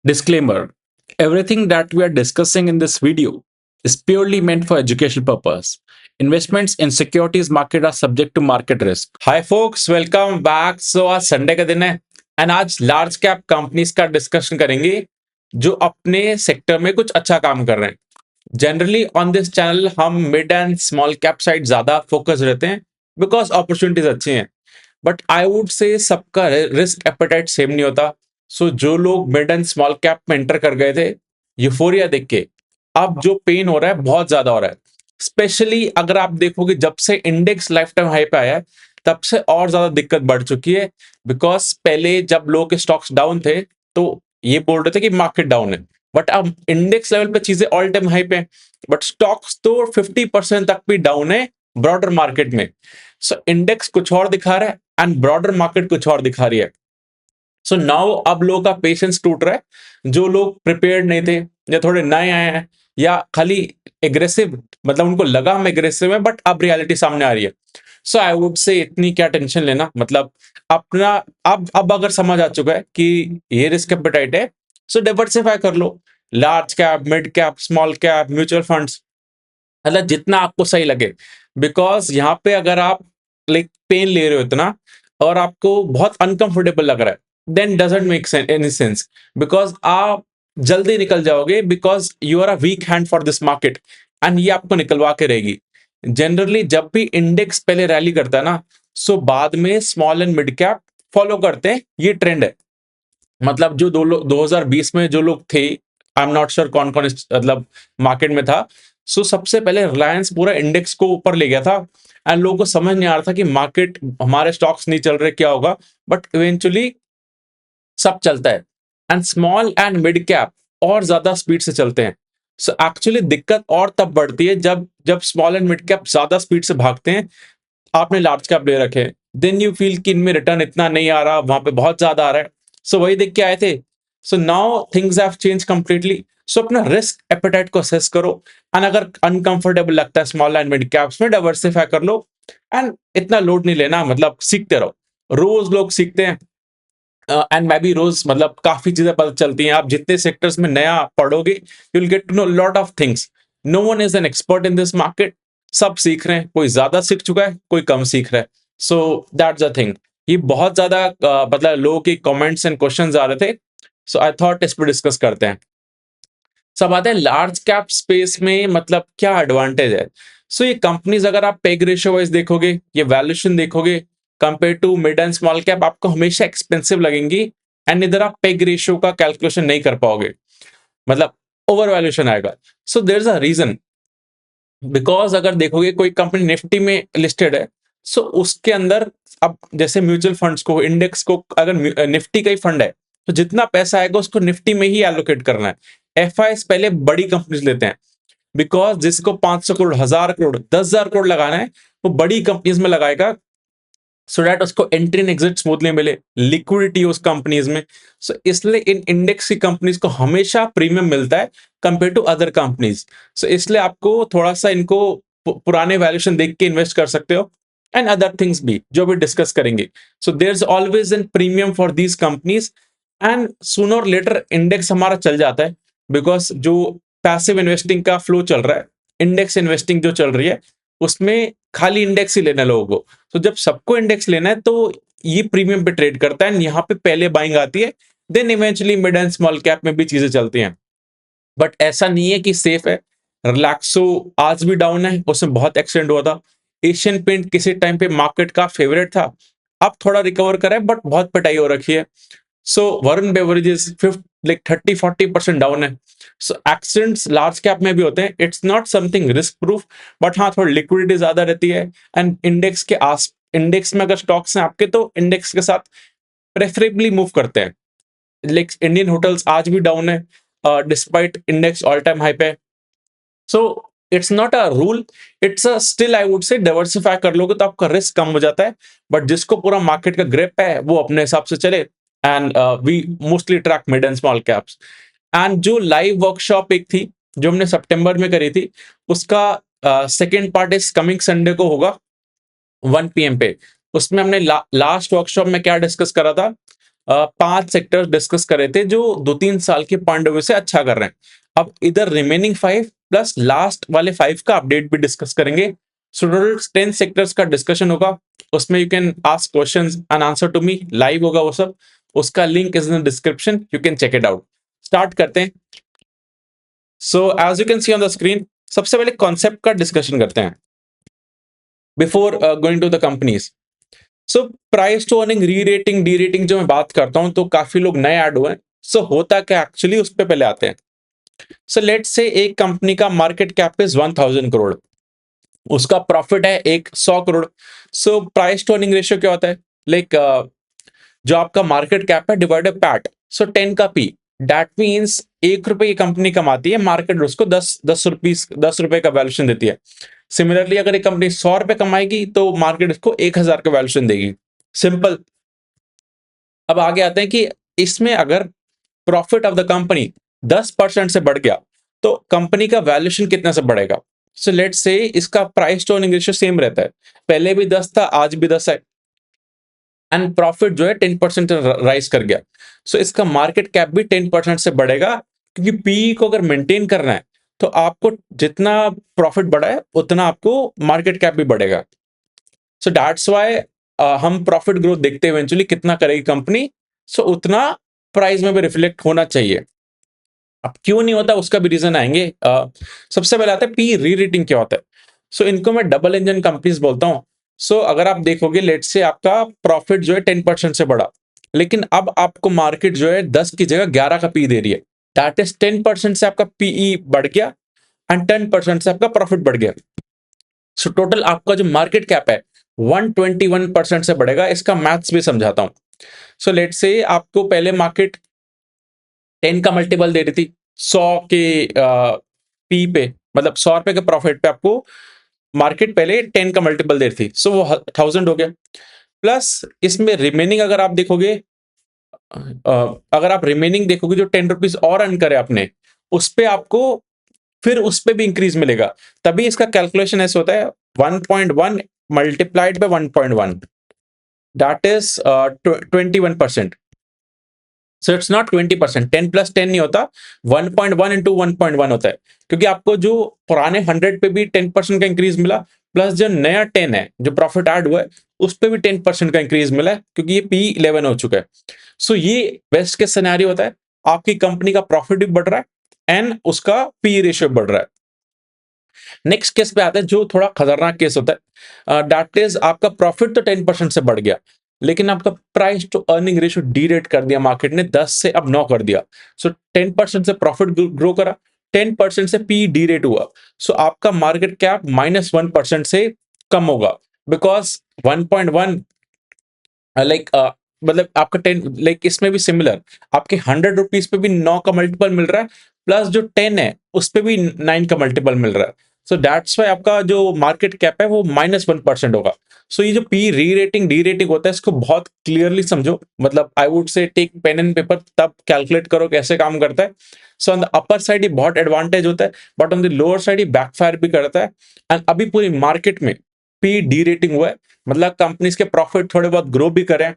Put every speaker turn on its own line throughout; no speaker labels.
Disclaimer: everything that we are discussing in this video is purely meant for educational purpose. Investments in securities market are subject to market risk. Hi folks, welcome back. So आज Sunday का दिन है and आज large cap companies का discussion करेंगे जो अपने sector में कुछ अच्छा काम कर रहे हैं. जनरली ऑन दिस चैनल हम mid and small cap side ज्यादा फोकस रहते हैं बिकॉज अपॉर्चुनिटीज अच्छी हैं. बट आई वुड से सबका रिस्क एपेटाइट सेम नहीं होता. सो जो लोग मिड एंड स्मॉल कैप में एंटर कर गए थे यूफोरिया देख के, अब जो पेन हो रहा है बहुत ज्यादा हो रहा है. स्पेशली अगर आप देखोगे जब से इंडेक्स लाइफ टाइम हाई पे आया है तब से और ज्यादा दिक्कत बढ़ चुकी है. बिकॉज पहले जब लोग के स्टॉक्स डाउन थे तो ये बोल रहे थे कि मार्केट डाउन है, बट अब इंडेक्स लेवल पे चीजें ऑल टाइम हाई पे, बट स्टॉक्स तो 50% तक भी डाउन है ब्रॉडर मार्केट में. सो इंडेक्स कुछ और दिखा रहा है एंड ब्रॉडर मार्केट कुछ और दिखा रही है. सो नाउ अब लोगों का पेशेंस टूट रहा है. जो लोग प्रिपेयर्ड नहीं थे या थोड़े नए आए हैं या खाली एग्रेसिव, मतलब उनको लगा हम एग्रेसिव है बट अब रियलिटी सामने आ रही है. सो आई वुड से इतनी क्या टेंशन लेना, मतलब अपना अब अगर समझ आ चुका है कि ये रिस्क एपेटाइट है, सो डाइवर्सिफाई कर लो. Large cap, mid cap, small cap, mutual funds, मतलब जितना आपको सही लगे. बिकॉज यहाँ पे अगर आप लाइक पेन ले रहे हो इतना और आपको बहुत अनकंफर्टेबल लग रहा है, then doesn't make any sense. Because आप जल्दी निकल जाओगे because you are a weak hand for this market and ये आपको निकलवा के रहेगी. जनरली जब भी इंडेक्स पहले रैली करता है ना, सो बाद में small and mid cap follow करते हैं. ये ट्रेंड है. मतलब जो 2020 में जो लोग थे, आई एम नॉट श्योर कौन कौन मतलब मार्केट में था. सो सबसे पहले रिलायंस पूरा इंडेक्स को ऊपर ले गया था एंड लोगों को समझ नहीं आ रहा था कि मार्केट, हमारे स्टॉक्स नहीं चल रहे, क्या होगा. बट इवेंचुअली सब चलता है and small and mid cap और ज्यादा स्पीड से चलते हैं. सो एक्चुअली दिक्कत और तब बढ़ती है जब जब स्मॉल एंड मिड कैप ज्यादा स्पीड से भागते हैं. आपने लार्ज कैप ले रखे, देन यू फील कि इनमें रिटर्न इतना नहीं आ रहा, वहां पे बहुत ज्यादा आ रहा है. सो वही देख के आए थे. So now things have change completely. So अपना रिस्क एपेटाइट को असेस करो एंड अगर अनकंफर्टेबल लगता है स्मॉल एंड मिड कैप्स में, डाइवर्सिफाई कर लो एंड इतना लोड नहीं लेना, मतलब सीखते रहो. रोज लोग सीखते हैं एंड मैं भी रोज, मतलब काफी चीजें पता चलती हैं. आप जितने सेक्टर्स में नया पढ़ोगे you will get to know lot of things. No one is an expert in this market. सब सीख रहे हैं, कोई ज्यादा सीख चुका है, कोई कम सीख रहा है. So that's the thing. ये बहुत ज्यादा मतलब लोगों के कमेंट्स एंड क्वेश्चंस आ रहे थे, सो आई थॉट इस पर डिस्कस करते हैं. सब आते हैं लार्ज कैप स्पेस में, मतलब क्या एडवांटेज है. सो ये कंपनीज अगर आप पेग रेशियो वाइज देखोगे, ये वैल्यूएशन देखोगे compare to mid and small cap, आपको हमेशा एक्सपेंसिव लगेंगी एंड इधर आप पेग रेशियो का कैलकुलेशन नहीं कर पाओगे, मतलब ओवर वैल्यूएशन आएगा. So there is a reason. Because अगर देखोगे कोई कंपनी निफ्टी में लिस्टेड है, सो उसके अंदर अब जैसे म्यूचुअल फंड्स को, इंडेक्स को, अगर निफ्टी का ही फंड है तो जितना पैसा आएगा उसको निफ्टी में ही एलोकेट करना है. एफआईएस पहले बड़ी कंपनीज लेते हैं बिकॉज जिसको 500 करोड़, 1000 करोड़, 10,000 करोड़ लगाना है वो बड़ी कंपनीज में लगाएगा, सो दैट उसको एंट्री एंड एग्जिट स्मूथली मिले, लिक्विडिटी उस कंपनीज में. सो इसलिए इन इंडेक्स की कंपनीज को हमेशा प्रीमियम मिलता है कंपेयर टू अदर कंपनीज. सो इसलिए आपको थोड़ा सा इनको पुराने वैल्यूएशन देख के इन्वेस्ट कर सकते हो एंड अदर थिंग्स भी जो भी डिस्कस करेंगे. So there is always an premium for these companies and sooner or later index हमारा चल जाता है बिकॉज जो पैसिव इन्वेस्टिंग का फ्लो चल रहा है, इंडेक्स इन्वेस्टिंग जो चल रही है, उसमें खाली इंडेक्स ही लेना है लोगों को. तो जब सबको इंडेक्स लेना है तो ये प्रीमियम पे ट्रेड करता है, यहाँ पे पहले बाइंग आती है, then eventually mid and small cap में भी चीजें चलती हैं. बट ऐसा नहीं है कि सेफ है. रिलैक्सो आज भी डाउन है, उसमें बहुत एक्सीडेंट हुआ था. एशियन पेंट किसी टाइम पे मार्केट का फेवरेट था, अब थोड़ा रिकवर करा है बट बहुत पिटाई हो रखी है. So Varun beverages fifth like 30-40% down है. सो एक्सीडेंट्स लार्ज कैप में भी होते हैं. It's not something risk proof, but हाँ थोड़ी लिक्विडिटी ज्यादा रहती है एंड इंडेक्स में अगर स्टॉक्स हैं आपके तो इंडेक्स के साथ प्रेफरेबली मूव करते हैं. लाइक इंडियन होटल्स आज भी डाउन है despite index all time high पे. So it's not a rule, it's a still I would say diversify कर लोगे तो आपका रिस्क कम हो जाता है. बट जिसको पूरा मार्केट का ग्रिप है वो अपने हिसाब से चले and we mostly track mid and small caps. And जो लाइव वर्कशॉप एक थी जो हमने सितंबर में करी थी, उसका सेकेंड पार्ट इस कमिंग संडे को होगा 1 PM पे. उसमें हमने लास्ट वर्कशॉप में क्या डिस्कस करा था, 5 सेक्टर्स डिस्कस करे थे जो 2-3 साल के पॉइंट ऑफ व्यू से अच्छा कर रहे हैं। अब इधर रिमेनिंग 5 प्लस लास्ट वाले 5 का अपडेट भी डिस्कस करेंगे। सो टोटल 10 सेक्टर्स का डिस्कशन होगा। उसमें you can ask questions and answer to me, live होगा वो सब। उसका link is in the description, you can check it out. Start करते हैं। So as you can see on the screen, सबसे पहले कॉन्सेप्ट का डिस्कशन करते हैं before going to the companies. So price to earning, rerating, derating जो मैं बात करता हूं तो काफी लोग नए ऐड हुए हैं। सो होता क्या एक्चुअली, उस पर पहले आते हैं। सो लेट्स से एक कंपनी का मार्केट कैप इज 1000 करोड़, उसका प्रॉफिट है एक 100 crore. So price to earning ratio क्या होता है, लाइक जो आपका मार्केट कैप है डिवाइडेड पैट, सो 10 का पी। दैट मीन्स 1 रुपए की कंपनी कमाती है, मार्केट उसको 10 रुपए का वैल्यूएशन देती है। सिमिलरली अगर एक कंपनी 100 रुपए कमाएगी तो मार्केट इसको 1000 का वैल्यूएशन देगी। सिंपल। अब आगे आते हैं कि इसमें अगर प्रॉफिट ऑफ द कंपनी 10% से बढ़ गया तो कंपनी का वैल्यूएशन कितने से बढ़ेगा। सो लेट्स से इसका price to earning ratio same रहता है, पहले भी 10 था, आज भी 10 है, एंड प्रॉफिट जो है 10% राइज कर गया। सो इसका मार्केट कैप भी 10% से बढ़ेगा, क्योंकि पीई को अगर मेंटेन करना है तो आपको जितना प्रॉफिट बढ़ा है उतना आपको मार्केट कैप भी बढ़ेगा। सो दैट्स वाई हम प्रॉफिट ग्रोथ देखते हैं इवेंचुअली कितना करेगी कंपनी, सो उतना प्राइस में भी रिफ्लेक्ट होना चाहिए। अब क्यों नहीं होता उसका भी रीजन आएंगे। सबसे पहले आता है पी री रेटिंग क्या होता है। सो इनको मैं डबल इंजन कंपनीज बोलता हूँ। सो अगर आप देखोगे लेट से आपका प्रॉफिट जो है 10% से बढ़ा, लेकिन अब आपको मार्केट जो है 10 की जगह 11 का पी दे रही है। दैट इज 10% से आपका पीई बढ़ गया एंड 10% से आपका प्रॉफिट बढ़ गया। सो टोटल आपका जो मार्केट कैप है 121% से बढ़ेगा। इसका मैथ्स भी समझाता हूं। सो लेट से आपको पहले मार्केट 10 का मल्टीपल दे रही थी 100 के पी पे, मतलब 100 रुपए के प्रॉफिट पे आपको मार्केट पहले 10 का मल्टीपल दे रही थी। सो वो 1000 हो गया। प्लस इसमें रिमेनिंग अगर आप देखोगे, अगर आप रिमेनिंग देखोगे जो 10 रुपीज और अर्न करे आपने, उस पे आपको फिर उस पे भी इंक्रीज मिलेगा। तभी इसका कैलकुलेशन ऐसे होता है 1.1 multiplied by 1.1, that is 21%। So it's not 20%, 10 plus 10 नहीं होता, 1.1 इंटू 1.1 होता है। क्योंकि आपको जो पुराने 100 पे भी 10% का इंक्रीज मिला, प्लस जो नया 10 है जो प्रॉफिट ऐड हुआ है उस पे भी 10% का इंक्रीज मिला है, क्योंकि ये पी 11 हो चुका है। सो ये बेस्ट के सिनेरियो होता है, आपकी कंपनी का प्रॉफिट भी बढ़ रहा है एंड उसका पी रेशियो बढ़ रहा है। नेक्स्ट केस पे आता है जो थोड़ा खतरनाक केस होता है। दैट इज आपका प्रॉफिट तो 10% से बढ़ गया, लेकिन आपका price to earning ratio derate कर दिया मार्केट ने, 10 से अब 9 कर दिया। सो 10% से प्रॉफिट ग्रो करा, 10% से पी डी रेट हुआ। सो आपका मार्केट कैप -1% से कम होगा, बिकॉज 1.1 लाइक मतलब आपका 10, लाइक इसमें भी सिमिलर, आपके 100 रुपीज पे भी 9 का मल्टीपल मिल रहा है, प्लस जो 10 है उस पे भी 9 का मल्टीपल मिल रहा है। सो दैट्स वाई आपका जो मार्केट कैप है वो -1% होगा। सो ये जो पी री रेटिंग डी रेटिंग होता है इसको बहुत क्लियरली समझो, मतलब I would say take pen and paper, तब कैलकुलेट करो कैसे काम करता है। So on the upper side ये बहुत एडवांटेज होता है, but on the lower side ये बैकफायर भी करता है। एंड अभी पूरी मार्केट में पी डी रेटिंग हुआ है, मतलब कंपनीज के प्रॉफिट थोड़े बहुत ग्रो भी करें,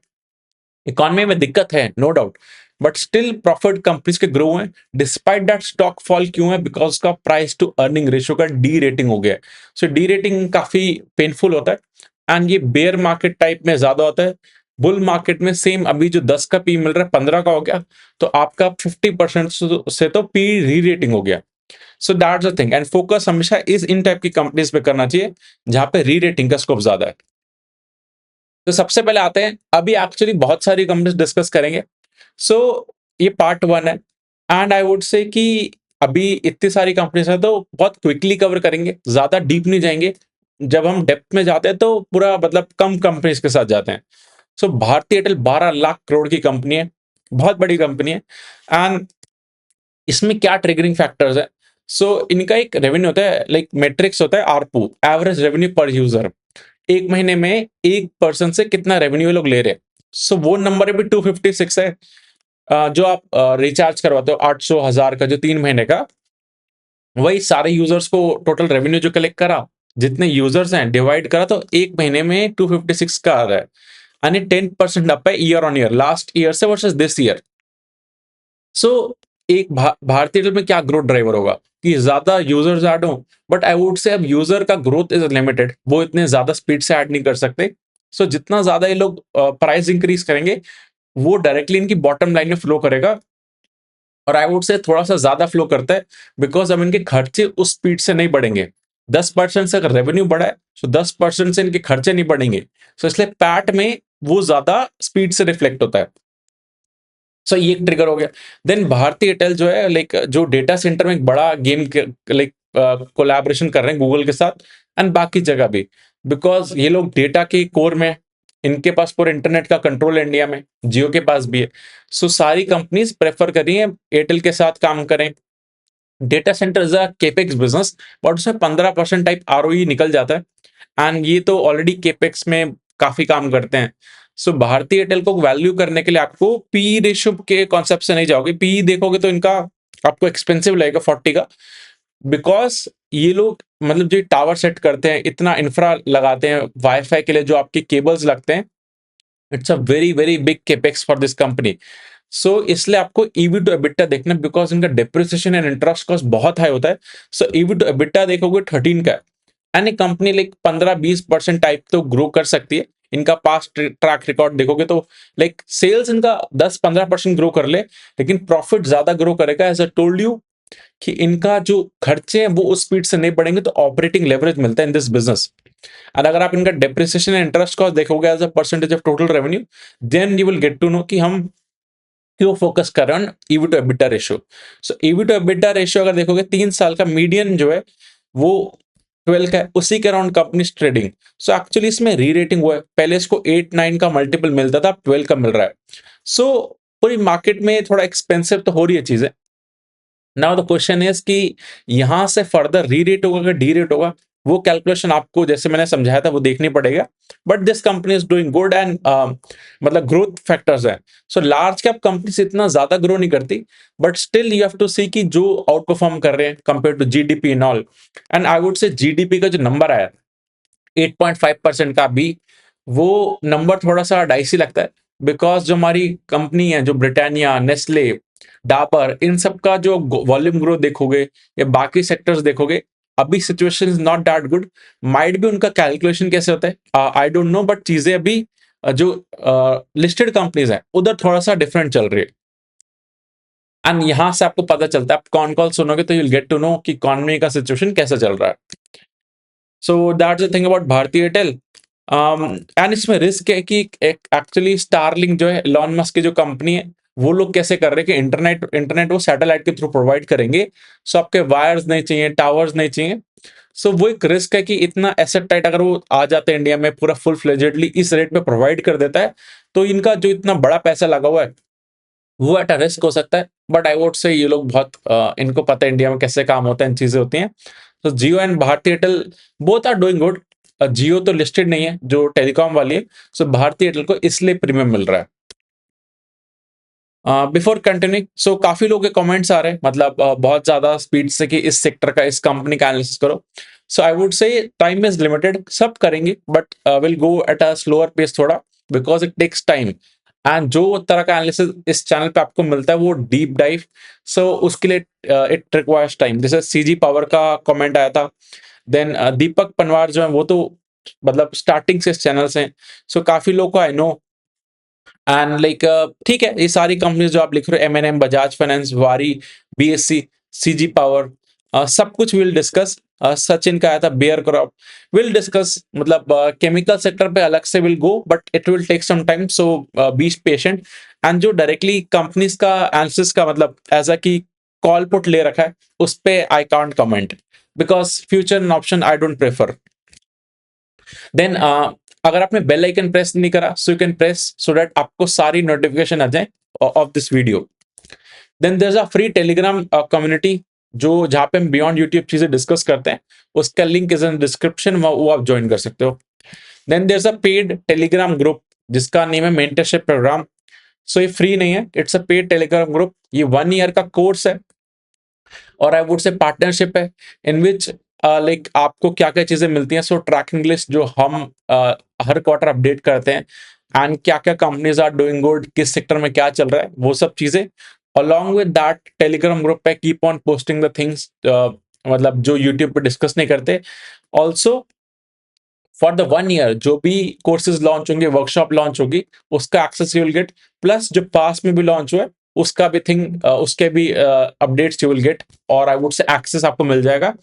इकोनॉमी में दिक्कत है no doubt, but still profit companies के ग्रो हैं। डिस्पाइट दैट स्टॉक फॉल क्यों है, बिकॉज का प्राइस टू अर्निंग रेशियो का डी रेटिंग हो गया है। सो डी रेटिंग काफी पेनफुल होता है एंड ये बेयर मार्केट टाइप में ज्यादा होता है। बुल मार्केट में सेम, अभी जो 10 का पी मिल रहा है 15 का हो गया, तो आपका 50% से तो पी री रेटिंग हो गया। सो that's the thing, and focus हमेशा इस इन टाइप की कंपनीज पे करना चाहिए जहां पे री रेटिंग का स्कोप ज्यादा है। तो सबसे पहले आते हैं, अभी एक्चुअली बहुत सारी कंपनीज डिस्कस करेंगे। सो ये पार्ट 1 है एंड आई वुड से कि अभी इतनी सारी कंपनीज है तो बहुत क्विकली कवर करेंगे, ज्यादा डीप नहीं जाएंगे। जब हम डेप्थ में जाते हैं तो पूरा मतलब कम कंपनीज के साथ जाते हैं। सो भारतीय एयरटेल 12 लाख करोड़ की कंपनी है, बहुत बड़ी कंपनी है। एंड इसमें क्या ट्रिगरिंग फैक्टर्स है, सो इनका एक रेवेन्यू होता है, लाइक मेट्रिक्स होता है आरपू, एवरेज रेवेन्यू पर यूजर। एक महीने में एक पर्सन से कितना रेवेन्यू लोग ले रहे हैं। सो वो नंबर भी 256 है। जो आप रिचार्ज करवाते हो 800 1000 का जो 3 महीने का, वही सारे यूजर्स को टोटल रेवेन्यू जो कलेक्ट करा, जितने यूजर्स हैं डिवाइड करा, तो एक महीने में 256 का आ रहा है। आणि 10% अप है year on year, last year से वर्सेस दिस ईयर. सो एक भारतीय एयरटेल में क्या ग्रोथ ड्राइवर होगा कि ज्यादा यूजर्स ऐड हो, बट आई वुड से अब यूजर का ग्रोथ इज लिमिटेड, वो इतने ज्यादा स्पीड से ऐड नहीं कर सकते. सो जितना ज्यादा ये लोग प्राइस इंक्रीज करेंगे, वो डायरेक्टली इनकी बॉटम लाइन में फ्लो करेगा. और आई वुड से थोड़ा सा ज्यादा फ्लो करता है, बिकॉज अब इनके खर्चे उस स्पीड से नहीं बढ़ेंगे. 10% से अगर रेवेन्यू बढ़ा है, तो 10% से इनके खर्चे नहीं बढ़ेंगे. सो इसलिए पैट में वो ज्यादा स्पीड से रिफ्लेक्ट होता है. सो ये एक ट्रिगर हो गया. देन भारती एयरटेल जो है, लाइक जो डेटा सेंटर में एक बड़ा गेम लाइक कोलैबोरेशन कर रहे हैं गूगल के साथ एंड बाकी जगह भी, बिकॉज ये लोग डेटा के कोर में, इनके पास पूरे इंटरनेट का कंट्रोल इंडिया में, जियो के पास भी है. सो सारी कंपनीज प्रेफर कर रही है एयरटेल के साथ काम करें. Data centre is a capex business, but उसमें 15% टाइप आरओई निकल जाता है, एंड ये तो ऑलरेडी केपेक्स में काफी काम करते हैं. सो भारतीय एयरटेल को वैल्यू करने के लिए आपको पी रेशियो के कॉन्सेप्ट से नहीं जाओगे. पी देखोगे तो इनका आपको एक्सपेंसिव लगेगा 40 का, बिकॉज ये लोग मतलब जो टावर सेट करते हैं, इतना इंफ्रा लगाते हैं वाईफाई के लिए, जो आपके केबल्स लगते हैं, it's a very very big capex for this company. So इसलिए आपको ईवी टू एबिटा देखना, बिकॉज इनका डेप्रिसिएशन एंड इंटरेस्ट कॉस्ट बहुत हाई होता है. सो ईवी टू एबिटा देखोगे 13 का है, एंड एक कंपनी लाइक 15-20% टाइप तो ग्रो कर सकती है. इनका पास्ट ट्रैक रिकॉर्ड देखोगे तो लाइक सेल्स इनका 10-15% ग्रो कर ले, लेकिन प्रॉफिट ज्यादा ग्रो करेगा. एज आई टोल्ड यू कि इनका जो खर्चे हैं वो उस स्पीड से नहीं बढ़ेंगे, तो ऑपरेटिंग लेवरेज मिलता है इन दिस बिजनेस. और अगर आप इनका डेप्रिसिएशन एंड इंटरेस्ट कॉस्ट देखोगे as a percentage of total revenue, then you will get to know कि हम क्यों फोकस कर रहे हैं EV to EBITDA ratio. So EV to EBITDA ratio अगर देखोगे 3 साल का मीडियन जो है वो 12 का है, उसी के around company trading. So actually इसमें री रेटिंग हुआ है, पहले इसको 8-9 का मल्टीपल मिलता था, अब 12 का मिल रहा है. सो पूरी मार्केट में थोड़ा एक्सपेंसिव तो हो रही है चीजें. नाउ द क्वेश्चन इज कि यहां से फर्दर री रेट होगा कि डी रेट होगा, वो कैलकुलेशन आपको जैसे मैंने समझाया था वो देखनी पड़ेगा. But this company is doing good, and मतलब ग्रोथ फैक्टर्स है. सो लार्ज कैप कंपनीज इतना ज्यादा ग्रो नहीं करती, but still you have to see कि जो आउट परफॉर्म कर रहे हैं compare to GDP and all. And I would say GDP का जो नंबर आया 8.5% का भी, वो नंबर थोड़ा सा डाइसी लगता है, बिकॉज जो हमारी कंपनी है, जो ब्रिटानिया, नेस्ले, डाबर, इन सब का जो वॉल्यूम ग्रोथ देखोगे या बाकी सेक्टर्स देखोगे, अभी situation is not that good. Might भी उनका कैलकुलेशन कैसे होता है आई डोंट नो, बट चीजें अभी जो लिस्टेड कंपनीज है उधर थोड़ा सा डिफरेंट चल रही है. एंड यहां से आपको पता चलता है, आप कॉन कॉल सुनोगे तो यूल गेट टू नो कि इकोनॉमी का सिचुएशन कैसा चल रहा है. So that's the thing about Bharti Airtel. And इसमें रिस्क है कि एक्चुअली स्टारलिंक जो है एलॉन मस्क की जो कंपनी है, वो लोग कैसे कर रहे हैं कि इंटरनेट इंटरनेट वो सैटेलाइट के थ्रू प्रोवाइड करेंगे. सो आपके वायर्स नहीं चाहिए, टावर्स नहीं चाहिए. सो वो एक रिस्क है कि इतना एसेट टाइट अगर वो आ जाता है इंडिया में पूरा फुल फ्लेजेडली इस रेट पे प्रोवाइड कर देता है, तो इनका जो इतना बड़ा पैसा लगा हुआ है वो एट अ रिस्क हो सकता है. बट आई वुड से ये लोग बहुत इनको पता है इंडिया में कैसे काम होता है, इन चीजें होती हैं. तो Jio and Bharti Airtel both are doing good. Jio तो लिस्टेड नहीं है, जो टेलीकॉम वाली है. सो भारती एयरटेल को इसलिए प्रीमियम मिल रहा है. बिफोर कंटिन्यूइंग, सो काफी लोगों के कमेंट्स आ रहे हैं, मतलब बहुत ज्यादा स्पीड से कि इस सेक्टर का, इस कंपनी का एनालिसिस करो. So I would say time is limited, सब करेंगे but will go at a slower pace थोड़ा, because it takes time. And जो तरह का एनालिसिस इस चैनल पे आपको मिलता है वो डीप डाइव, सो उसके लिए इट रिक्वायर्स टाइम. जैसे सीजी पावर का कमेंट आया था, देन दीपक पनवार जो है वो तो मतलब स्टार्टिंग से इस चैनल से हैं. सो काफी लोग को आई नो. एंड लाइक ठीक है, ये सारी कंपनीज जो आप लिख रहे हो, एमएनएम, बजाज फाइनेंस, वारी, बीएससी, सीजी पावर, सब कुछ विल डिस्कस. सचिन का आया था बेयर क्रॉप, विल डिस्कस. मतलब केमिकल सेक्टर पे अलग से will go, but it will take some time, so be patient. And जो डायरेक्टली कंपनीज का एनालिसिस का मतलब ऐसा कि कॉल पुट ले रखा है, उस पे I can't comment, because future option I don't prefer. Then अगर आपने बेल आइकन प्रेस नहीं करा, so you can press, so that आपको सारी नोटिफिकेशन आ जाए of this video. Then there is a free Telegram community, जो जहां पे हम बियॉन्ड यूट्यूब चीजें डिस्कस करते हैं, उसका लिंक इज इन डिस्क्रिप्शन, वो आप ज्वाइन कर सकते हो. Then there is a paid Telegram group जिसका नेम है मेंटरशिप प्रोग्राम. सो ये फ्री नहीं है, it's a paid Telegram group. ये 1 ईयर का कोर्स है, और आई वुड से पार्टनरशिप है, इन विच लाइक आपको क्या क्या चीजें मिलती हैं. सो ट्रैकिंग लिस्ट जो हम हर क्वार्टर अपडेट करते हैं, एंड क्या क्या कंपनीज आर डूइंग गुड, किस सेक्टर में क्या चल रहा है, वो सब चीजें। Along with that Telegram group पे keep on posting the things, मतलब जो यूट्यूब पे डिस्कस नहीं करते। ऑल्सो फॉर द 1 ईयर जो भी कोर्सेज लॉन्च होंगे, वर्कशॉप लॉन्च होगी, उसका access you will get. Plus जो पास में भी लॉन्च हुआ है उसका भी थिंग, उसके भी अपडेट्स यू विल गेट, और आई वुड से एक्सेस आपको मिल जाएगा।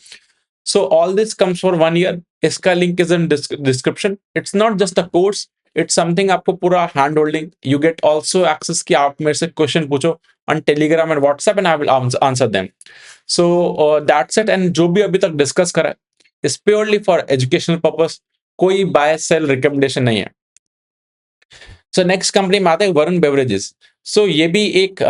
So all this comes for 1 year. इसका link is in description. It's not just a course, it's something, आपको पूरा hand holding, you get also access कि आप मेरे से क्वेश्चन पूछो on Telegram and WhatsApp and I will answer them. So that's it. And जो भी अभी तक डिस्कस करा है is purely for educational purpose, कोई बाय सेल रिकमेंडेशन नहीं है। सो नेक्स्ट कंपनी में आते हैं वरुण बेवरेजेस। सो ये भी एक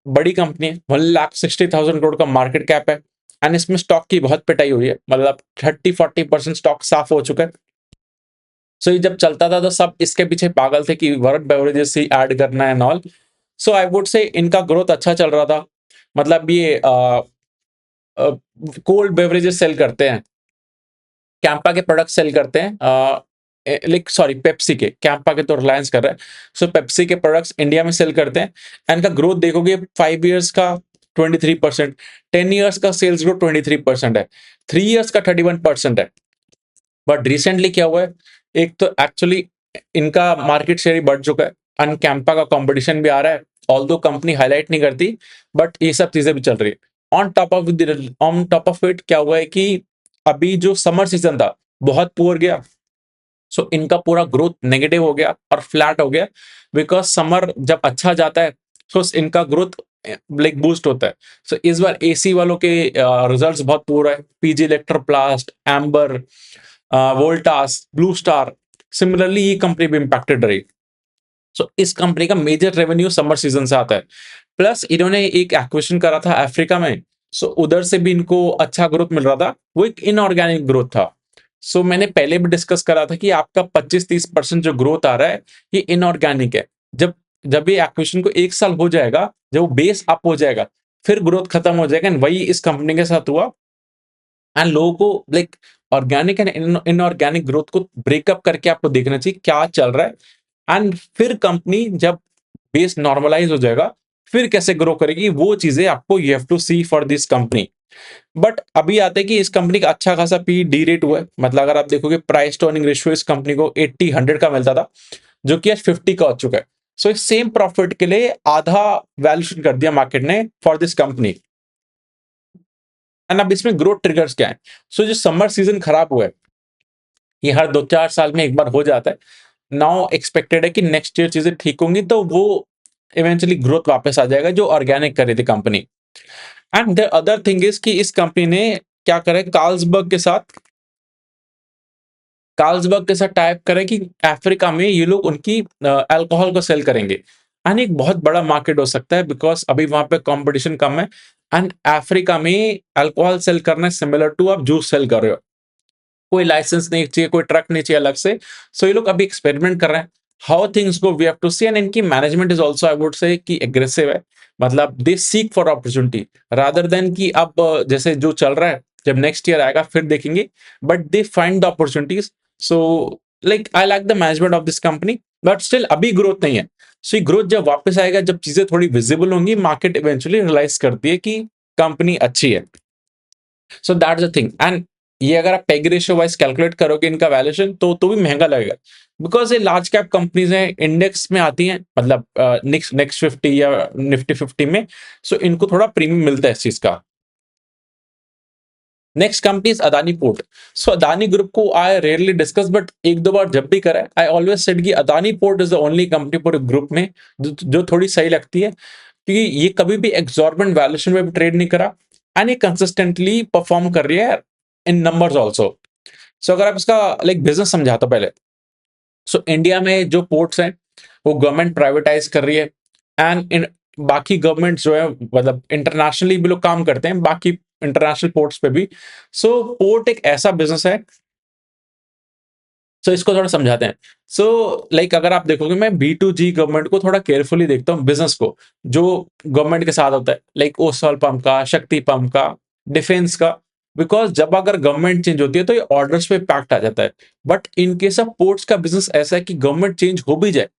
बड़ी कंपनी है, 1,60,000 करोड़ का मार्केट कैप है, एंड इसमें स्टॉक की बहुत पिटाई हुई है, मतलब 30-40% स्टॉक साफ हो चुका है। सो ये जब चलता था तो सब इसके पीछे पागल थे कि वरुण बेवरेजेस ही ऐड करना है and all. So I would से इनका ग्रोथ अच्छा चल रहा था। मतलब ये कोल्ड बेवरेजेस सेल करते हैं, कैंपा के प्रोडक्ट सेल करते हैं, लाइक सॉरी पेप्सी के, कैंपा के तो रिलायंस कर रहा है। सो पेप्सी के प्रोडक्ट्स इंडिया में सेल करते हैं, एंड का ग्रोथ देखोगे 5 ईयर्स का 23%, 10 ईयर्स का सेल्स ग्रोथ 23% है, 3 ईयर्स का 31% है। बट रिसेंटली क्या हुआ है, एक तो एक्चुअली इनका मार्केट शेयर ही बढ़ चुका है, एंड कैंपा का कंपटीशन भी आ रहा है, ऑल दो कंपनी हाईलाइट नहीं करती, बट ये सब चीजें भी चल रही है। ऑन टॉप ऑफ इट क्या हुआ है कि अभी जो समर सीजन था बहुत पुअर गया। सो इनका पूरा ग्रोथ नेगेटिव हो गया और फ्लैट हो गया, बिकॉज समर जब अच्छा जाता है तो इनका ग्रोथ लाइक बूस्ट होता है। सो इस बार एसी वालों के रिजल्ट्स बहुत पूरा है, PG Electroplast, amber, Voltas, blue star, similarly ये कंपनी भी इंपैक्टेड रही। सो इस कंपनी का मेजर रेवेन्यू समर सीजन से आता है। प्लस इन्होंने एक एक्विजिशन करा था अफ्रीका में, सो उधर से भी इनको अच्छा ग्रोथ मिल रहा था, वो एक इनऑर्गेनिक ग्रोथ था। सो मैंने पहले भी डिस्कस करा था कि आपका 25-30% जो ग्रोथ आ रहा है ये इनऑर्गेनिक है। जब जब ये एक्विजिशन को 1 साल हो जाएगा, जब वो बेस अप हो जाएगा, फिर ग्रोथ खत्म हो जाएगा, एंड वही इस कंपनी के साथ हुआ। एंड लोगों को like organic and inorganic growth को ब्रेकअप करके आपको देखना चाहिए क्या चल रहा है, एंड फिर कंपनी जब बेस नॉर्मलाइज हो जाएगा फिर कैसे ग्रो करेगी, वो चीजें आपको you have to see for this company. But अभी आते हैं कि इस कंपनी का अच्छा खासा पी डी रेट हुआ है, मतलब अगर आप देखोगे प्राइस टू अर्निंग रेशियो इस कंपनी को 80-100 का मिलता था, जो कि आज 50 का हो चुका है। सो इस सेम प्रॉफिट के लिए आधा वैल्यूएशन कर दिया मार्केट ने फॉर दिस कंपनी। एंड अब इसमें ग्रोथ ट्रिगर्स क्या है। सो जो समर सीजन खराब हुआ है ये हर 2-4 साल में एक बार हो जाता है। नाउ एक्सपेक्टेड है कि नेक्स्ट ईयर चीजें ठीक होंगी तो वो इवेंचुअली ग्रोथ वापस आ जाएगा जो ऑर्गेनिक कर रही थी company. And the other thing is कि इस कंपनी ने क्या करा है, कार्ल्सबर्ग के साथ टाइप करें कि अफ्रीका में ये लोग उनकी अल्कोहल को सेल करेंगे, एंड एक बहुत बड़ा मार्केट हो सकता है बिकॉज अभी वहां पे कंपटीशन कम है। एंड अफ्रीका में अल्कोहल सेल करना सिमिलर टू आप जूस सेल कर रहे हो, कोई लाइसेंस नहीं चाहिए, कोई ट्रक नहीं चाहिए अलग से। सो ये लोग अभी एक्सपेरिमेंट कर रहे हैं, how things go we have to see. And इनकी management is also I would say कि एग्रेसिव है, मतलब they seek for opportunity rather than कि अब जैसे जो चल रहा है जब नेक्स्ट ईयर आएगा फिर देखेंगे, but they find the opportunities. So like I like the management of this company, but still अभी ग्रोथ नहीं है। सो ये ग्रोथ जब वापस आएगा, जब चीजें थोड़ी विजिबल होंगी, मार्केट इवेंचुअली रियलाइज करती है कि कंपनी अच्छी है। So that's the thing. And ये अगर आप पेग रेशियो वाइज कैलकुलेट करोगे इनका वैल्यूएशन तो भी महंगा लगेगा, बिकॉज ये लार्ज कैप कंपनीज हैं, इंडेक्स में आती हैं, मतलब नेक्स्ट 50 या निफ्टी 50 में। सो इनको थोड़ा प्रीमियम मिलता है इस चीज का। Next company is Adani port. So Adani group को आई रेयरली डिस्कस, बट एक दो बार जब भी करा है आई ऑलवेज सेड कि Adani port is the only company पूरे ग्रुप में जो थोड़ी सही लगती है, क्योंकि ये कभी भी एग्जॉर्बेंट वैल्यूएशन में भी ट्रेड नहीं करा, एंड ये कंसिस्टेंटली परफॉर्म कर रही है इन नंबर्स ऑल्सो। सो अगर आप इसका लाइक बिजनेस समझाता पहले, सो इंडिया में जो पोर्ट्स हैं वो गवर्नमेंट प्राइवेटाइज कर रही है, एंड इन बाकी गवर्नमेंट जो है मतलब इंटरनेशनली भी लोग काम करते हैं बाकी इंटरनेशनल पोर्ट्स पे भी। सो पोर्ट एक ऐसा बिजनेस है, सो इसको थोड़ा समझाते हैं। सो लाइक अगर आप देखोगे मैं B2G गवर्नमेंट को थोड़ा केयरफुली देखता हूँ, बिजनेस को जो गवर्नमेंट के साथ होता है, लाइक ओसवाल पंप का, शक्ति पंप का, डिफेंस का, बिकॉज जब अगर गवर्नमेंट चेंज होती है तो ये ऑर्डर्स पे इम्पैक्ट आ जाता है। But in case of ports का बिजनेस ऐसा है कि गवर्नमेंट चेंज हो भी जाए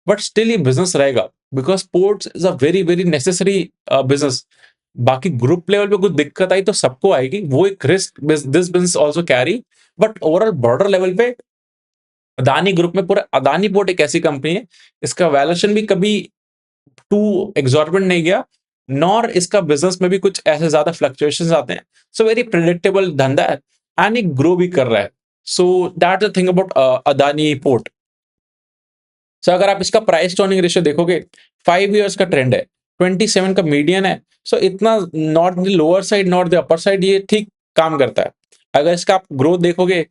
बट स्टिल ये बिजनेस रहेगा, because ports is a very very necessary business. बाकी ग्रुप लेवल पे कुछ दिक्कत आई तो सबको आएगी, वो एक risk this business also carry. But overall border level पे अदानी ग्रुप में पूरा अदानी पोर्ट एक ऐसी कंपनी है, इसका वैल्यूएशन भी कभी टू एग्जॉर्बिटेंट नहीं गया, नॉर इसका बिजनेस में भी कुछ ऐसे ज्यादा फ्लक्चुएशंस आते हैं। सो वेरी प्रिडिक्टेबल धंधा है, एंड ये ग्रो भी कर रहा है। So that's the thing about Adani port. So अगर आप इसका प्राइस टू अर्निंग रेशियो देखोगे, 5 इयर्स का ट्रेंड है, 27 का मीडियन है। सो इतना not the lower side not the upper side, ये ठीक काम करता है। अगर इसका आप ग्रोथ देखोगे,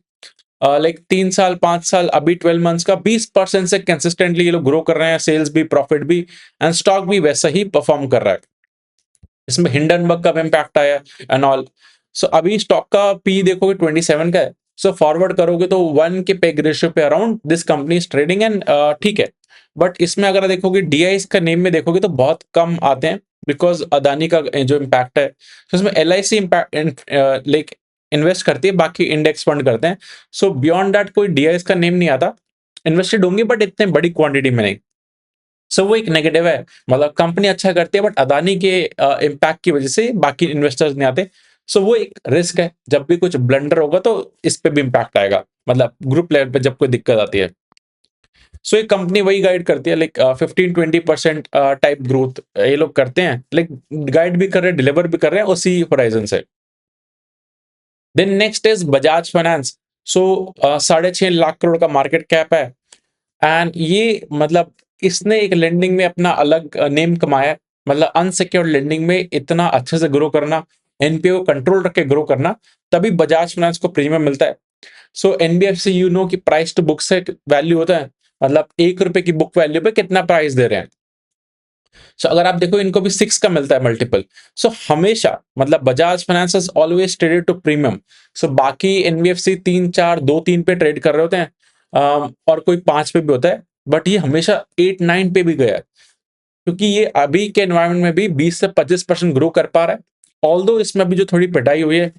लाइक 3 साल 5 साल, अभी 12 मंथ्स का 20% से कंसिस्टेंटली ये लोग ग्रो कर रहे हैं, सेल्स भी प्रॉफिट भी, एंड स्टॉक भी वैसा ही परफॉर्म कर रहा है। इसमें हिंडनबर्ग का इम्पैक्ट आया एंड ऑल। सो अभी स्टॉक का पी देखोगे 27 का है। सो फॉरवर्ड करोगे तो 1 के पेग रेशियो पे around this company is trading, and ठीक है। बट इसमें अगर देखोगे डीआई का नेम में देखोगे तो बहुत कम आते हैं, बिकॉज अदानी का जो इम्पैक्ट है। तो इसमें L I C impact like invest करती है, बाकी इंडेक्स फंड करते हैं। सो बियॉन्ड दैट कोई डीआई का नेम नहीं आता। इन्वेस्टेड होंगे बट इतने बड़ी क्वांटिटी में नहीं। सो वो एक नेगेटिव है, मतलब कंपनी अच्छा करती है बट अदानी के इम्पैक्ट की वजह से बाकी इन्वेस्टर्स नहीं आते। सो वो एक रिस्क है, जब भी कुछ ब्लंडर होगा तो इस पे भी इम्पैक्ट आएगा, मतलब ग्रुप लेवल पे जब कोई दिक्कत आती है। सो एक कंपनी वही गाइड करती है, लाइक 15-20% टाइप ग्रोथ ये लोग करते हैं, लाइक गाइड भी कर रहे हैं, डिलीवर भी कर रहे हैं उसी होराइजन से। Then next is Bajaj finance. So 6.5 lakh crore का मार्केट कैप है, एंड ये मतलब इसने एक लेंडिंग में अपना अलग नेम कमाया है। मतलब अनसिक्योर्ड लेंडिंग में इतना अच्छे से ग्रो करना, एनपीए को कंट्रोल रख के ग्रो करना, तभी बजाज फाइनेंस को प्रीमियम मिलता है। सो एनबीएफसी यू नो की प्राइस टू बुक से वैल्यू होता है, मतलब 1 रुपए की बुक वैल्यू पे कितना प्राइस दे रहे हैं। सो अगर आप देखो इनको भी 6 का मिलता है मल्टीपल। सो हमेशा मतलब Bajaj finance is always traded to premium. So बाकी एनबीएफसी 3 4 2 3 पे ट्रेड कर रहे होते हैं, और कोई 5 पे भी होता है, बट ये हमेशा 8 9 पे भी गया है, क्योंकि ये अभी के एनवायरमेंट में भी 20 से 25% ग्रो कर पा रहा है। ऑल्दो इसमें अभी जो थोड़ी पिटाई हुई है,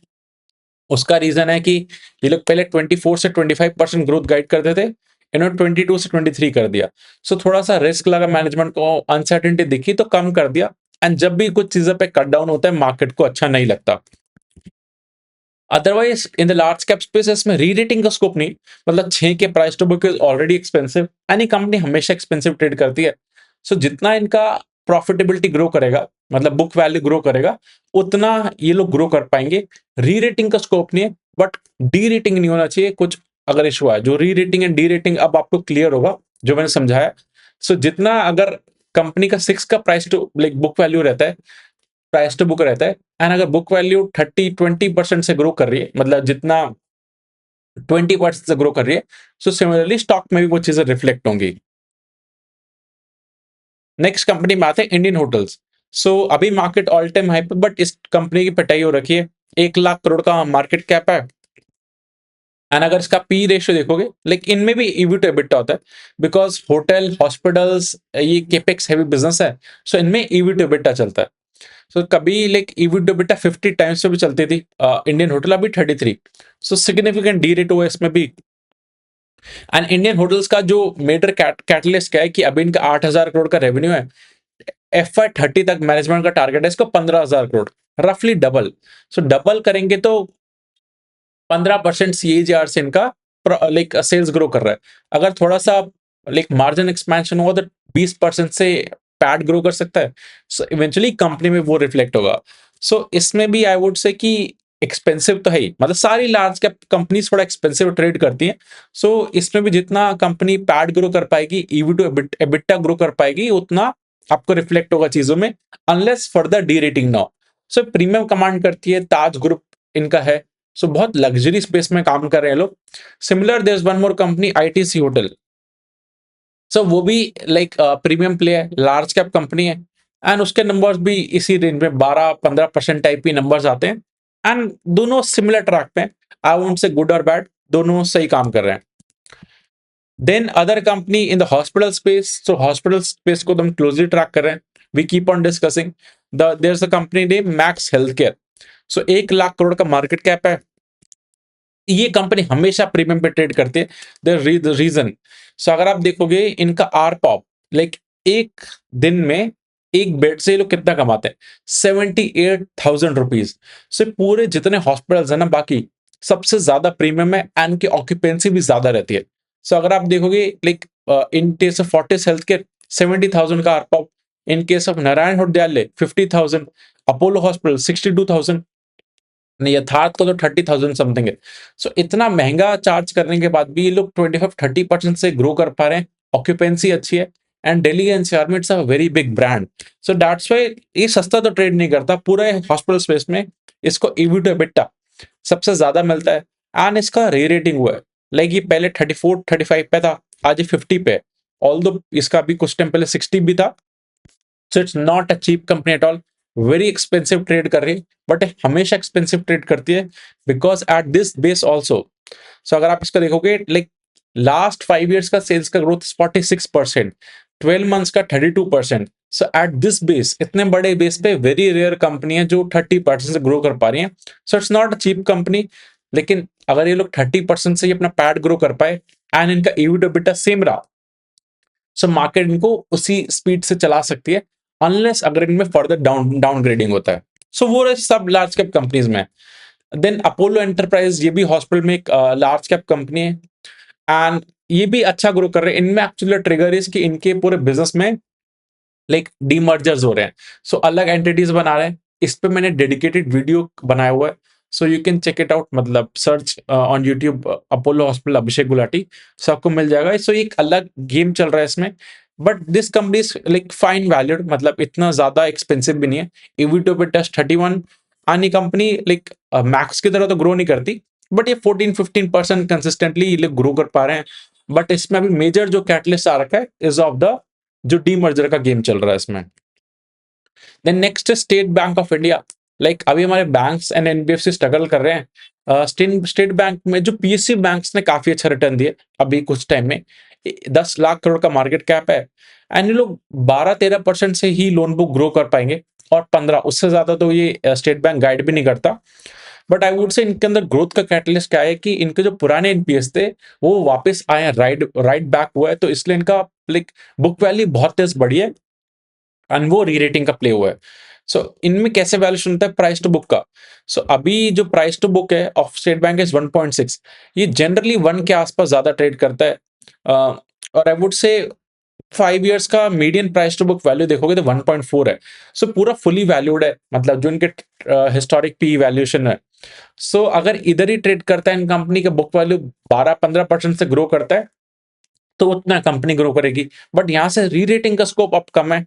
उसका रीजन है कि ये लोग पहले 24 से 25% ग्रोथ गाइड करते थे, इन्होंने 22 से 23 कर दिया। सो थोड़ा सा रिस्क लगा मैनेजमेंट को, अनसर्टेनिटी दिखी तो कम कर दिया। एंड जब भी कुछ चीजों पे कट डाउन होता है, मार्केट को अच्छा नहीं लगता। Otherwise in the large cap space इसमें री रेटिंग का स्कोप नहीं, मतलब 6 के price to book is already expensive, and ये कंपनी हमेशा एक्सपेंसिव ट्रेड करती है। सो जितना इनका प्रॉफिटेबिलिटी ग्रो करेगा, मतलब बुक वैल्यू ग्रो करेगा, उतना ये लोग ग्रो कर पाएंगे। री रेटिंग का स्कोप नहीं है, बट डी रेटिंग नहीं होना चाहिए कुछ अगर इशू है। जो री रेटिंग एंड डी रेटिंग अब आपको क्लियर होगा जो मैंने समझाया। सो जितना अगर कंपनी का 6 का price to like book value रहता है, प्राइस टू बुक रहता है, एंड अगर बुक वैल्यू 30-20% से ग्रो कर रही है, मतलब जितना 20% से ग्रो कर रही है, सो सिमिलरली स्टॉक में भी वो चीजें रिफ्लेक्ट होंगी। नेक्स्ट कंपनी में आते हैं इंडियन होटल्स। सो अभी मार्केट ऑल टाइम हाई पे, बट इस कंपनी की पिटाई हो रखी है। 1 लाख करोड़ का मार्केट कैप है, एंड अगर इसका पी रेशियो देखोगे, लाइक इनमें भी ईवी टू एबिटा होता है, बिकॉज होटल हॉस्पिटल्स ये केपेक्स हैवी बिजनेस है। सो इनमें ईवी टू एबिटा चलता है। सो कभी like EV to EBITDA 50 times पे भी चलती थी, इंडियन होटल अभी 33। सो सिग्निफिकेंट डी रेट हुआ इसमें भी। एंड इंडियन होटल्स का जो मेजर कैटलिस्ट क्या है कि अभी इनका 8,000 करोड़ का रेवेन्यू है, FY 30 तक मैनेजमेंट का टारगेट है इसको 15,000 करोड़, रफली डबल। सो डबल करेंगे तो 15% CAGR से इनका लाइक सेल्स ग्रो कर रहा है। अगर थोड़ा सा लाइक मार्जिन एक्सपेंशन हुआ तो 20% से पैट ग्रो कर सकता है। सो इवेंचुअली कंपनी में वो रिफ्लेक्ट होगा। सो इसमें भी आई वुड से कि एक्सपेंसिव तो है ही, मतलब सारी लार्ज कैप कंपनीज थोड़ा एक्सपेंसिव ट्रेड करती हैं। सो इसमें भी जितना कंपनी पैट ग्रो कर पाएगी, ईवी टू एबिटा ग्रो कर पाएगी, उतना आपको रिफ्लेक्ट होगा चीजों में, अनलेस फर्दर डी रेटिंग ना हो। सो प्रीमियम कमांड करती है, ताज ग्रुप इनका है। सो बहुत लग्जरी स्पेस में काम कर रहे हैं लोग। Similar there is one more company ITC hotel. So वो भी लाइक प्रीमियम प्ले है, लार्ज कैप कंपनी है, एंड उसके नंबर्स भी इसी रेंज में 12-15% टाइप की नंबर्स आते हैं। एंड दोनों सिमिलर ट्रैक पे, आई वोंट से गुड और बैड, दोनों सही काम कर रहे हैं। Then other company in the hospital space. So hospital space को तो हम क्लोजली ट्रैक कर रहे हैं, we keep on discussing. There is a company name Max healthcare. So 1 lakh crore का मार्केट कैप है। ये कंपनी हमेशा प्रीमियम पे ट्रेड करती है। द रीजन, सो अगर आप देखोगे इनका आर पॉप लाइक एक दिन में एक बेड से ये लोग कितना कमाते हैं, 78,000 रुपीज से। पूरे जितने हॉस्पिटल्स है ना बाकी, सबसे ज्यादा प्रीमियम है एंड इनकी ऑक्यूपेंसी भी ज्यादा रहती है। सो अगर आप देखोगे like in case of Fortis healthcare 70,000 का ARPOB, in case of Narayana Hrudayalaya 50,000, Apollo hospital 62,000, नहीं यथार्थ को तो 30,000 समथिंग है। सो इतना महंगा चार्ज करने के बाद भी ये लोग 25-30% से ग्रो कर पा रहे हैं, ऑक्यूपेंसी अच्छी है एंड दिल्ली एनसीआर में it's a very big brand. So that's why ये सस्ता तो ट्रेड नहीं करता पूरे हॉस्पिटल स्पेस में। इसको ईवी टू एबिटा सबसे ज्यादा मिलता है एंड इसका रे रेटिंग हुआ है। लाइक ये पहले 34-35 पे था, आज ये 50 पे है। ऑल्दो इसका भी कुछ टाइम पहले 60 भी था। So it's not a cheap company at all, very expensive trade कर रही है, बट हमेशा एक्सपेंसिव ट्रेड करती है because at this base also. So अगर आप इसका देखोगे लाइक लास्ट 5 years का सेल्स का ग्रोथ 46%, 12 months का 32%। सो एट दिस बेस, इतने बड़े बेस पे वेरी रेयर कंपनी है जो 30% से ग्रो कर पा रही है। So it's not a cheap company, लेकिन अगर ये लोग 30% से ही अपना पैड ग्रो कर पाए एंड इनका EBITDA सेम रहा, सो मार्केट इनको उसी स्पीड से चला सकती है, अनलेस अगर इनमें फर्दर डाउनग्रेडिंग होता है। सो वो रहे सब लार्ज कैप कंपनीज में। देन अपोलो एंटरप्राइज, ये भी हॉस्पिटल में एक लार्ज कैप कंपनी है एंड ये भी अच्छा ग्रो कर रहे हैं। इनमें एक्चुअली ट्रिगर इज कि इनके पूरे बिजनेस में लाइक डीमर्जर्स हो रहे हैं, सो अलग एंटिटीज बना रहे हैं। इस पे मैंने डेडिकेटेड वीडियो बनाया हुआ है, so you can check it out, मतलब search on YouTube Apollo hospital Abhishek Gulati, so आपको मिल जाएगा। सो एक अलग गेम चल रहा है इसमें, but this company is like fine valued, मतलब इतना ज्यादा एक्सपेंसिव भी नहीं है। ईवी पे टेस्ट 31, आनी कंपनी लाइक मैक्स की तरह तो ग्रो नहीं करती, बट ये 14-15% कंसिस्टेंटली ये लोग ग्रो कर पा रहे हैं। बट इसमें अभी मेजर जो कैटलिस्ट आ रखा है इज ऑफ द जो डीमर्जर का गेम चल रहा है इसमें। देन नेक्स्ट है State Bank of India. Like अभी हमारे बैंक्स एंड एनबीएफसी स्ट्रगल कर रहे हैं। स्टेट बैंक में जो पीएसयू बैंक्स ने काफी अच्छा रिटर्न दिए अभी कुछ टाइम में, 10 लाख करोड़ का मार्केट कैप है एंड ये लोग 12-13% से ही लोन बुक ग्रो कर पाएंगे, और 15 उससे ज्यादा तो ये स्टेट बैंक गाइड भी नहीं करता। बट आई वुड से इनके अंदर ग्रोथ का कैटलिस्ट क्या है कि इनके जो पुराने एनपीएस थे वो वापस आए हैं, राइट बैक हुआ है, तो इसलिए इनका लाइक बुक वैल्यू बहुत तेज बढ़ी है एंड वो री रेटिंग का प्ले हुआ है। सो इनमें कैसे वैल्यूएशन होता है प्राइस टू बुक का। सो अभी जो प्राइस टू बुक है ऑफ स्टेट बैंक इज 1.6, ये जनरली 1 के आसपास ज्यादा ट्रेड करता है। और आई वुड से 5 years का median price to book value देखोगे तो 1.4 है। सो पूरा फुली वैल्यूड है, मतलब जो इनके हिस्टोरिक पी वैल्यूएशन है। सो अगर इधर ही ट्रेड करता है इन कंपनी का बुक वैल्यू 12-15% से ग्रो करता है तो उतना कंपनी ग्रो करेगी, बट यहाँ से री रेटिंग का स्कोप अब कम है।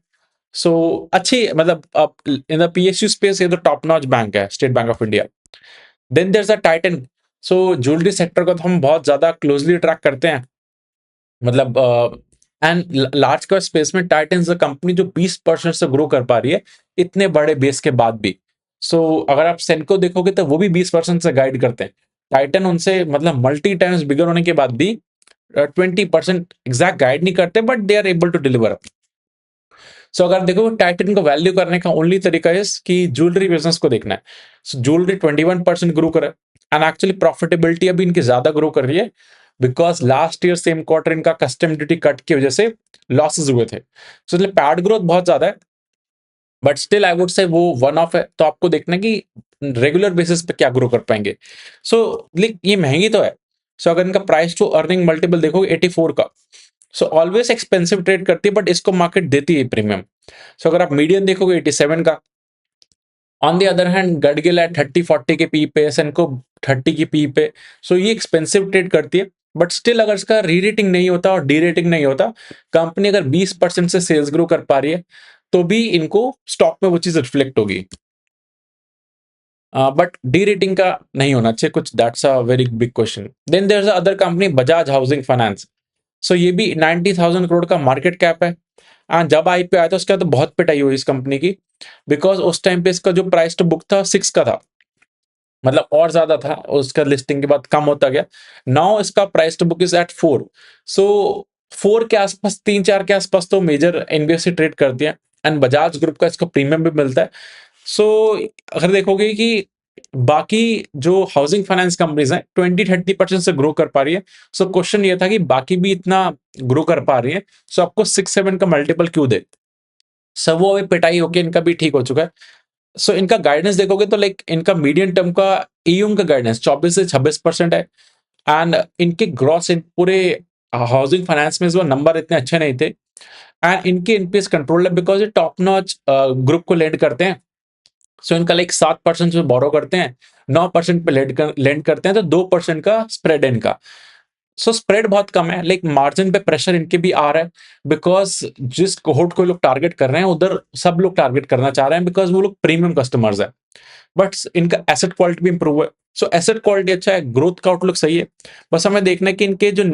सो अच्छी, मतलब इन द पीएसयू स्पेस ये तो टॉप नॉच बैंक है State Bank of India. Then there is a Titan. So jewellery sector को तो हम बहुत ज्यादा क्लोजली ट्रैक करते हैं, मतलब एंड लार्ज कैप स्पेस में टाइटन इज अ कंपनी जो 20% से ग्रो कर पा रही है इतने बड़े बेस के बाद भी। सो अगर आप सेनको देखोगे तो वो भी 20% से गाइड करते हैं। टाइटन उनसे मतलब मल्टी टाइम्स बिगर होने के बाद भी 20% एग्जैक्ट गाइड नहीं करते, but they are able to deliver. So अगर देखो टाइटन को वैल्यू करने का ओनली तरीका है कि ज्वेलरी बिजनेस को देखना है। सो ज्वेलरी 21% ग्रो करे एंड एक्चुअली प्रॉफिटेबिलिटी अभी इनकी ज्यादा ग्रो कर रही है because last year same quarter इनका कस्टम ड्यूटी कट की वजह से लॉसेस हुए थे। सो इसलिए पैड ग्रोथ बहुत ज्यादा है, बट स्टिल आई वुड से वो वन ऑफ है, तो आपको देखना है कि रेगुलर बेसिस पे क्या ग्रो कर पाएंगे। सो ये महंगी तो है। सो अगर इनका प्राइस टू अर्निंग मल्टीपल देखोगे 84 का, सो ऑलवेज एक्सपेंसिव ट्रेड करती है, बट इसको मार्केट देती है प्रीमियम। सो अगर आप मीडियन देखोगे 87 का। On the other hand Gadgil है 30-40 के पी पे, सेनको 30 की पी पे। सो ये एक्सपेंसिव ट्रेड करती है, बट स्टिल अगर इसका री रेटिंग नहीं होता और डी रेटिंग नहीं होता, कंपनी अगर 20% से सेल्स ग्रो कर पा रही है तो भी इनको स्टॉक में वो चीज रिफ्लेक्ट होगी। बट डी रेटिंग का नहीं होना चाहिए कुछ, that's a very big question. Then there is other company Bajaj housing finance. So ये भी 90,000 करोड़ का मार्केट कैप है। जब आईपीओ आया था उसके बाद तो बहुत पिटाई हुई इस कंपनी की, बिकॉज उस टाइम पे इसका जो प्राइस टू बुक था 6 का था, मतलब और ज्यादा था, उसका लिस्टिंग के बाद कम होता गया। नाउ इसका price to book is at 4। सो 4 के आसपास, 3-4 के आसपास तो मेजर एनबीएफसी ट्रेड करती है एंड बजाज ग्रुप का इसका प्रीमियम भी मिलता है। सो अगर देखोगे कि बाकी जो हाउसिंग फाइनेंस कंपनीज हैं 20-30% से ग्रो कर पा रही है। सो क्वेश्चन ये था कि बाकी भी इतना ग्रो कर पा रही है, सो आपको 6-7 का मल्टीपल क्यों दे? सब वो अभी पिटाई होके इनका भी ठीक हो चुका है। सो इनका गाइडेंस देखोगे तो लाइक इनका मीडियम टर्म का ईयूएम का गाइडेंस 24 से 26% है। एंड इनके ग्रॉस इन पूरे हाउसिंग फाइनेंस में वो नंबर इतने अच्छे नहीं थे। एंड इनके एनपीएस कंट्रोल है बिकॉज ये टॉप नॉच ग्रुप को लेंड करते हैं। सो इनका लाइक 7% पे बोरो करते हैं, 9% पे लेंड करते हैं, तो 2% का स्प्रेड है इनका। सो स्प्रेड बहुत कम है, लाइक मार्जिन पे प्रेशर इनके भी आ रहा है बिकॉज जिस कोहोर्ट को लोग टारगेट कर रहे हैं उधर सब लोग टारगेट करना चाह रहे हैं बिकॉज वो लोग प्रीमियम कस्टमर्स है। बट इनका एसेट क्वालिटी भी इंप्रूव है। सो एसेट क्वालिटी अच्छा है, ग्रोथ का आउटलुक सही है। बस हमें देखना है कि इनके जो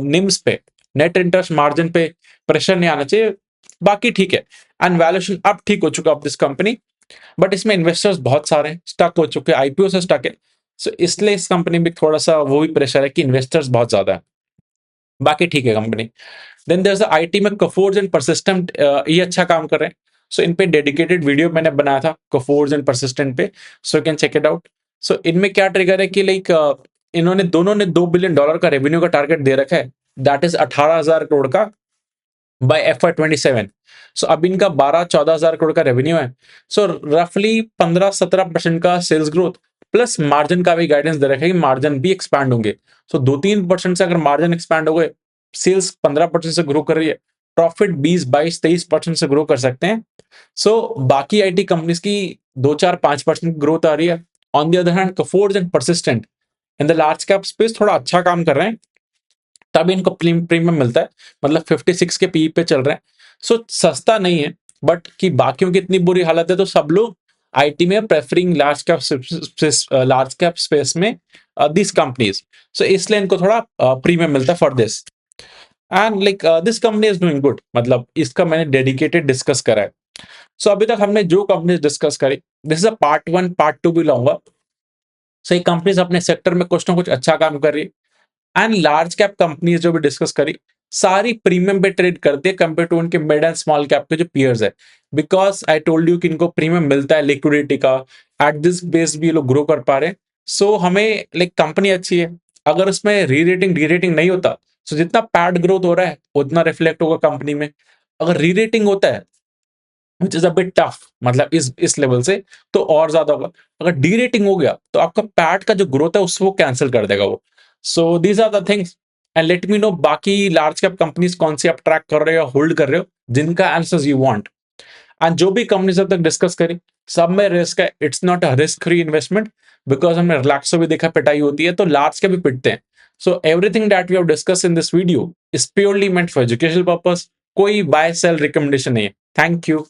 निम्स पे, नेट इंटरेस्ट मार्जिन पे प्रेशर नहीं आना चाहिए। बाकी ठीक है। एंड वैल्यूएशन अब ठीक हो चुका ऑफ दिस कंपनी, बट इसमें इन्वेस्टर्स बहुत सारे हैं, स्टक हो चुके हैं, आईपीओ से स्टक है। सो इसलिए इस कंपनी में थोड़ा सा वो भी प्रेशर है कि इन्वेस्टर्स बहुत ज्यादा है। बाकी ठीक है company. Then there is IT में कफोर्ज एंड परसिस्टेंट, ये अच्छा काम कर रहे हैं। सो इन पे डेडिकेटेड वीडियो मैंने बनाया था कफोर्ज एंड परसिस्टेंट पे, so you can check it out. So इनमें क्या ट्रिगर है कि लाइक इन्होंने दोनों ने $2 बिलियन का रेवेन्यू का टारगेट दे रखा है, दैट इज 18,000 करोड़ का बाय FY 27। सो अब इनका 12-14 हजार करोड़ का रेवेन्यू है। सो रफली 15-17% का सेल्स ग्रोथ प्लस मार्जिन का भी गाइडेंस दे रखा है कि मार्जिन भी एक्सपैंड होंगे। सो 2-3% से अगर मार्जिन एक्सपैंड हो गए, सेल्स 15% से ग्रो कर रही है, प्रॉफिट 20-22-23% से ग्रो कर सकते हैं। सो बाकी आईटी कंपनीज की 2-4-5% ग्रोथ आ रही है। On the other hand Coforge and Persistent in the large cap space थोड़ा अच्छा काम कर रहे हैं, तब इनको प्रीमियम मिलता है। मतलब 56 के पी पे चल रहे हैं। सो सस्ता नहीं है, बट कि बाकियों की इतनी बुरी हालत है तो सब लोग आईटी में प्रेफरिंग लार्ज कैप स्पेस में दिस कंपनीज। सो इसलिए इनको थोड़ा प्रीमियम मिलता है for this. And like this company is doing good, मतलब इसका मैंने डेडिकेटेड डिस्कस करा है। सो अभी तक हमने जो कंपनीज डिस्कस करी, this is a part 1, part 2 भी लाऊंगा। सो ये कंपनीज अपने सेक्टर में कुछ ना कुछ अच्छा काम कर रही है। एंड लार्ज कैप कंपनीज जो भी डिस्कस करी, सारी प्रीमियम पे ट्रेड करते हैं कंपेयर टू उनके मिड एंड स्मॉल कैप के जो पीयर्स है। बिकॉज आई टोल्ड यू कि इनको प्रीमियम मिलता है लिक्विडिटी का, एट दिस बेस भी ये लोग ग्रो कर पा रहे हैं। सो हमें लाइक कंपनी अच्छी है, अगर उसमें री रेटिंग डी रेटिंग नहीं होता, सो जितना पैड ग्रोथ हो रहा है उतना रिफ्लेक्ट होगा कंपनी में। अगर री रेटिंग होता है which is a bit tough, मतलब इस लेवल से, तो और ज्यादा होगा। अगर डी रेटिंग हो गया तो आपका पैट का जो ग्रोथ है उसको कैंसिल कर देगा वो। So these are the things. And let me know बाकी लार्ज कैप कंपनीज कौन सी आप ट्रैक कर रहे हो, होल्ड कर रहे हो, जिनका आंसर्स यू वांट। एंड जो भी कंपनीज अब तक डिस्कस करी, सब में रिस्क है, it's not a risk free investment. Because हमने रिलैक्सो भी देखा पिटाई होती है, तो लार्ज के भी पिटते हैं। So everything that we have discuss in this video is purely meant for educational purpose. कोई बाय सेल रिकमेंडेशन नहीं है। Thank you.